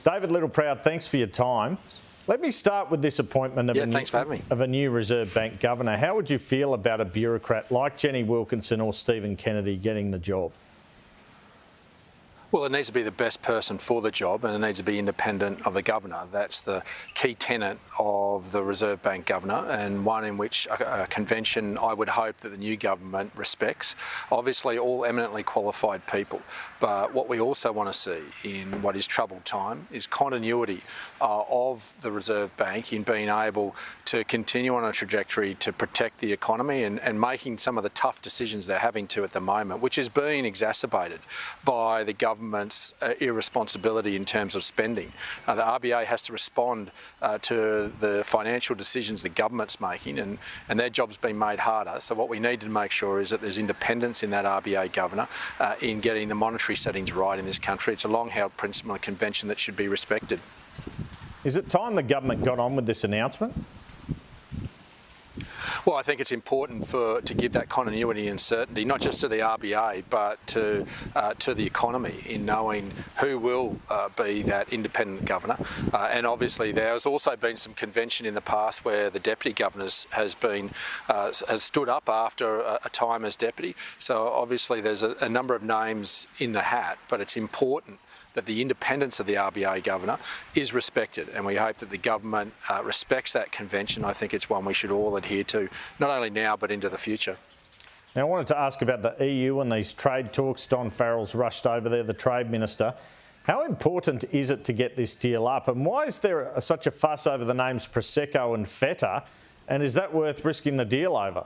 David Littleproud, thanks for your time. Let me start with this appointment of a new Reserve Bank governor. How would you feel about a bureaucrat like Jenny Wilkinson or Stephen Kennedy getting the job? Well, it needs to be the best person for the job, and it needs to be independent of the governor. That's the key tenet of the Reserve Bank governor, and one in which a convention I would hope that the new government respects. Obviously, all eminently qualified people, but what we also want to see in what is troubled time is continuity of the Reserve Bank in being able to continue on a trajectory to protect the economy and making some of the tough decisions they're having to at the moment, which is being exacerbated by the government's irresponsibility in terms of spending. The RBA has to respond to the financial decisions the government's making, and their job's been made harder. So what we need to make sure is that there's independence in that RBA governor in getting the monetary settings right in this country. It's a long-held principle and convention that should be respected. Is it time the government got on with this announcement? Well, I think it's important to give that continuity and certainty, not just to the RBA, but to the economy in knowing who will be that independent governor. And obviously, there has also been some convention in the past where the deputy governor has stood up after a time as deputy. So obviously, there's a number of names in the hat, but it's important that the independence of the RBA governor is respected, and we hope that the government respects that convention. I think it's one we should all adhere to, not only now but into the future. Now, I wanted to ask about the EU and these trade talks. Don Farrell's rushed over there, the Trade Minister. How important is it to get this deal up, and why is there such a fuss over the names Prosecco and Feta, and is that worth risking the deal over?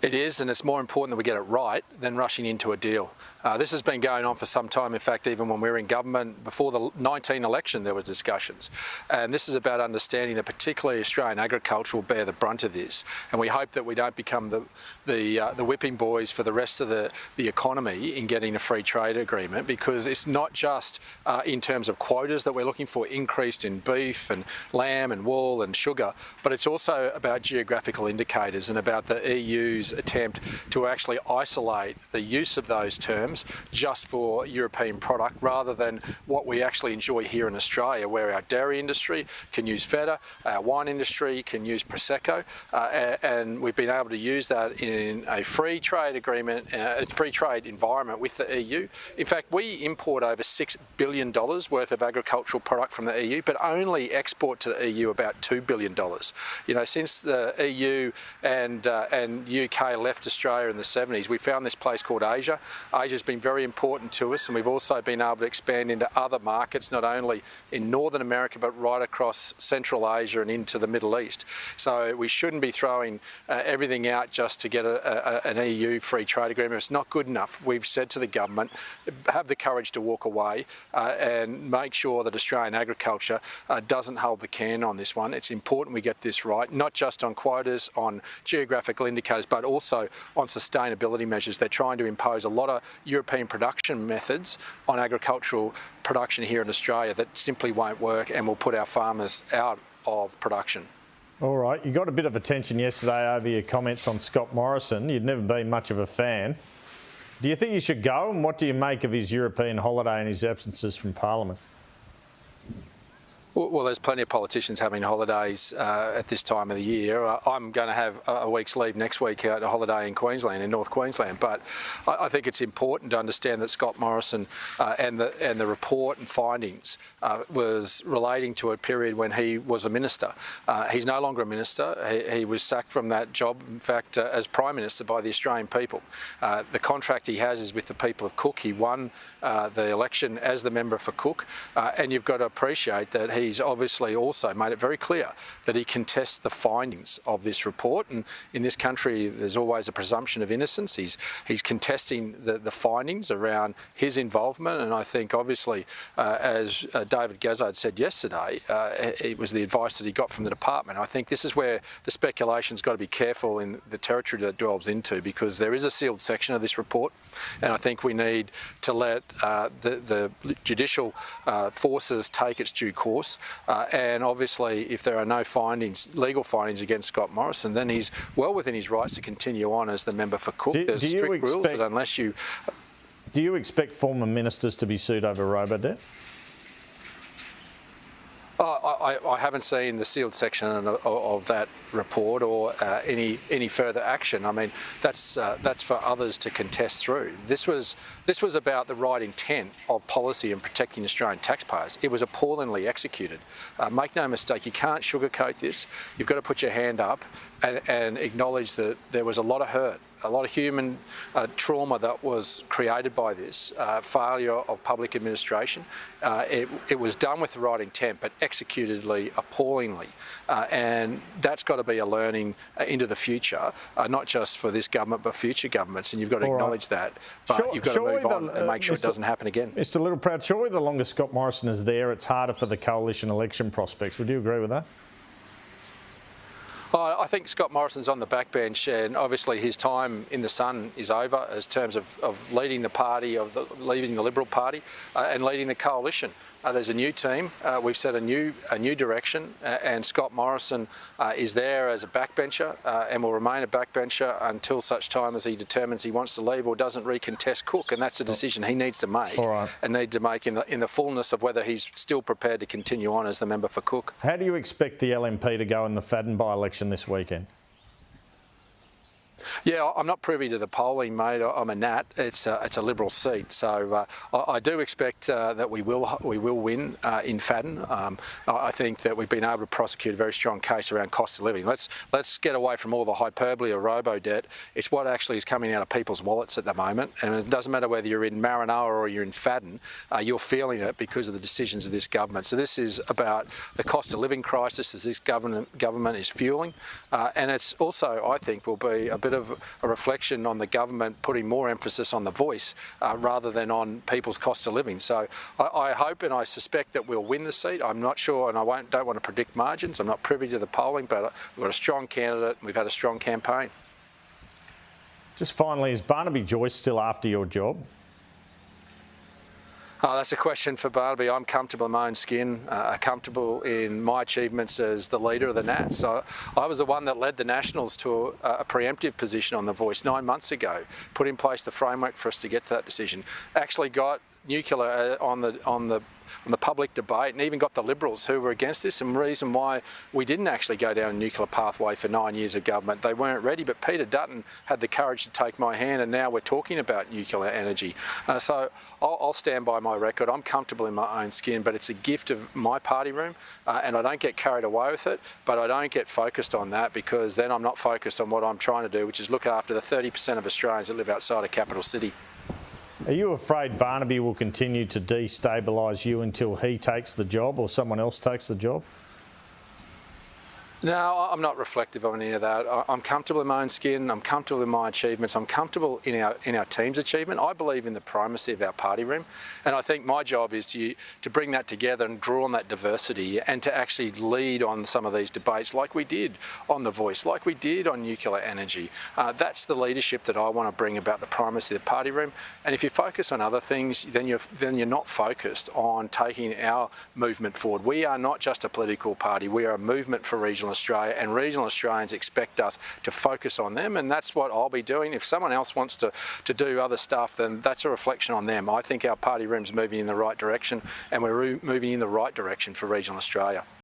It is, and it's more important that we get it right than rushing into a deal. This has been going on for some time. In fact, even when we were in government before the 19 election, there were discussions. And this is about understanding that particularly Australian agriculture will bear the brunt of this. And we hope that we don't become the whipping boys for the rest of the economy in getting a free trade agreement, because it's not just in terms of quotas that we're looking for increased in beef and lamb and wool and sugar, but it's also about geographical indicators and about the EU's attempt to actually isolate the use of those terms just for European product, rather than what we actually enjoy here in Australia, where our dairy industry can use Feta, our wine industry can use Prosecco, and we've been able to use that in a free trade agreement, a free trade environment with the EU. In fact, we import over $6 billion worth of agricultural product from the EU, but only export to the EU about $2 billion. You know, since the EU and UK left Australia in the 70s, we found this place called Asia. Asia's been very important to us, and we've also been able to expand into other markets, not only in Northern America, but right across Central Asia and into the Middle East. So we shouldn't be throwing everything out just to get an EU free trade agreement. It's not good enough. We've said to the government, have the courage to walk away and make sure that Australian agriculture doesn't hold the can on this one. It's important we get this right, not just on quotas, on geographical indicators, but also on sustainability measures. They're trying to impose a lot of European production methods on agricultural production here in Australia that simply won't work and will put our farmers out of production. All right, you got a bit of attention yesterday over your comments on Scott Morrison. You'd never been much of a fan. Do you think he should go, and what do you make of his European holiday and his absences from Parliament? Well, there's plenty of politicians having holidays at this time of the year. I'm going to have a week's leave next week at a holiday in Queensland, in North Queensland. But I think it's important to understand that Scott Morrison and the report and findings was relating to a period when he was a minister. He's no longer a minister. He was sacked from that job, in fact, as Prime Minister by the Australian people. The contract he has is with the people of Cook. He won the election as the member for Cook. And you've got to appreciate that he's obviously also made it very clear that he contests the findings of this report. And in this country, there's always a presumption of innocence. He's contesting the findings around his involvement. And I think, obviously, as David Gazzard said yesterday, it was the advice that he got from the department. I think this is where the speculation's got to be careful in the territory that it delves into, because there is a sealed section of this report. And I think we need to let the judicial forces take its due course. And obviously, if there are no findings, legal findings against Scott Morrison, then he's well within his rights to continue on as the member for Cook. There's strict rules that unless you... Do you expect former ministers to be sued over robo-debt? I haven't seen the sealed section of that report or any further action. I mean, that's for others to contest through. This was about the right intent of policy and protecting Australian taxpayers. It was appallingly executed. Make no mistake, you can't sugarcoat this. You've got to put your hand up and acknowledge that there was a lot of hurt, a lot of human trauma that was created by this failure of public administration. It was done with the right intent, but executedly appallingly. And that's got to be a learning into the future, not just for this government, but future governments. And you've got to acknowledge that. But you've got to move on and make sure it doesn't happen again. Mr. Littleproud, surely the longer Scott Morrison is there, it's harder for the coalition election prospects. Would you agree with that? I think Scott Morrison's on the backbench, and obviously his time in the sun is over as terms of leading the party, leading the Liberal Party, and leading the coalition. There's a new team. We've set a new direction, and Scott Morrison is there as a backbencher and will remain a backbencher until such time as he determines he wants to leave or doesn't recontest Cook, and that's a decision he needs to make and need to make in the fullness of whether he's still prepared to continue on as the member for Cook. How do you expect the LNP to go in the Fadden by-election this weekend? Yeah, I'm not privy to the polling, mate. I'm a Nat. It's a Liberal seat, so I do expect that we will win in Fadden. I think that we've been able to prosecute a very strong case around cost of living. Let's get away from all the hyperbole or robo-debt. It's what actually is coming out of people's wallets at the moment, and it doesn't matter whether you're in Maranoa or you're in Fadden. You're feeling it because of the decisions of this government. So this is about the cost of living crisis as this government is fueling, and it's also, I think, will be a bit of a reflection on the government putting more emphasis on the voice rather than on people's cost of living. So I hope and I suspect that we'll win the seat. I'm not sure, and I don't want to predict margins. I'm not privy to the polling, but we've got a strong candidate and we've had a strong campaign. Just finally, is Barnaby Joyce still after your job? Oh, that's a question for Barnaby. I'm comfortable in my own skin, comfortable in my achievements as the leader of the Nats. So I was the one that led the Nationals to a preemptive position on the Voice 9 months ago, put in place the framework for us to get to that decision. Actually got nuclear on the public debate, and even got the Liberals who were against this. And the reason why we didn't actually go down a nuclear pathway for 9 years of government, they weren't ready. But Peter Dutton had the courage to take my hand, and now we're talking about nuclear energy. So I'll stand by my record. I'm comfortable in my own skin, but it's a gift of my party room, and I don't get carried away with it. But I don't get focused on that, because then I'm not focused on what I'm trying to do, which is look after the 30% of Australians that live outside a capital city. Are you afraid Barnaby will continue to destabilise you until he takes the job or someone else takes the job? No, I'm not reflective of any of that. I'm comfortable in my own skin. I'm comfortable in my achievements. I'm comfortable in our team's achievement. I believe in the primacy of our party room, and I think my job is to bring that together and draw on that diversity, and to actually lead on some of these debates, like we did on The Voice, like we did on nuclear energy. That's the leadership that I want to bring about the primacy of the party room. And if you focus on other things, then you're not focused on taking our movement forward. We are not just a political party. We are a movement for regional Australia, and regional Australians expect us to focus on them, and that's what I'll be doing. If someone else wants to do other stuff, then that's a reflection on them. I think our party room's moving in the right direction, and we're moving in the right direction for regional Australia.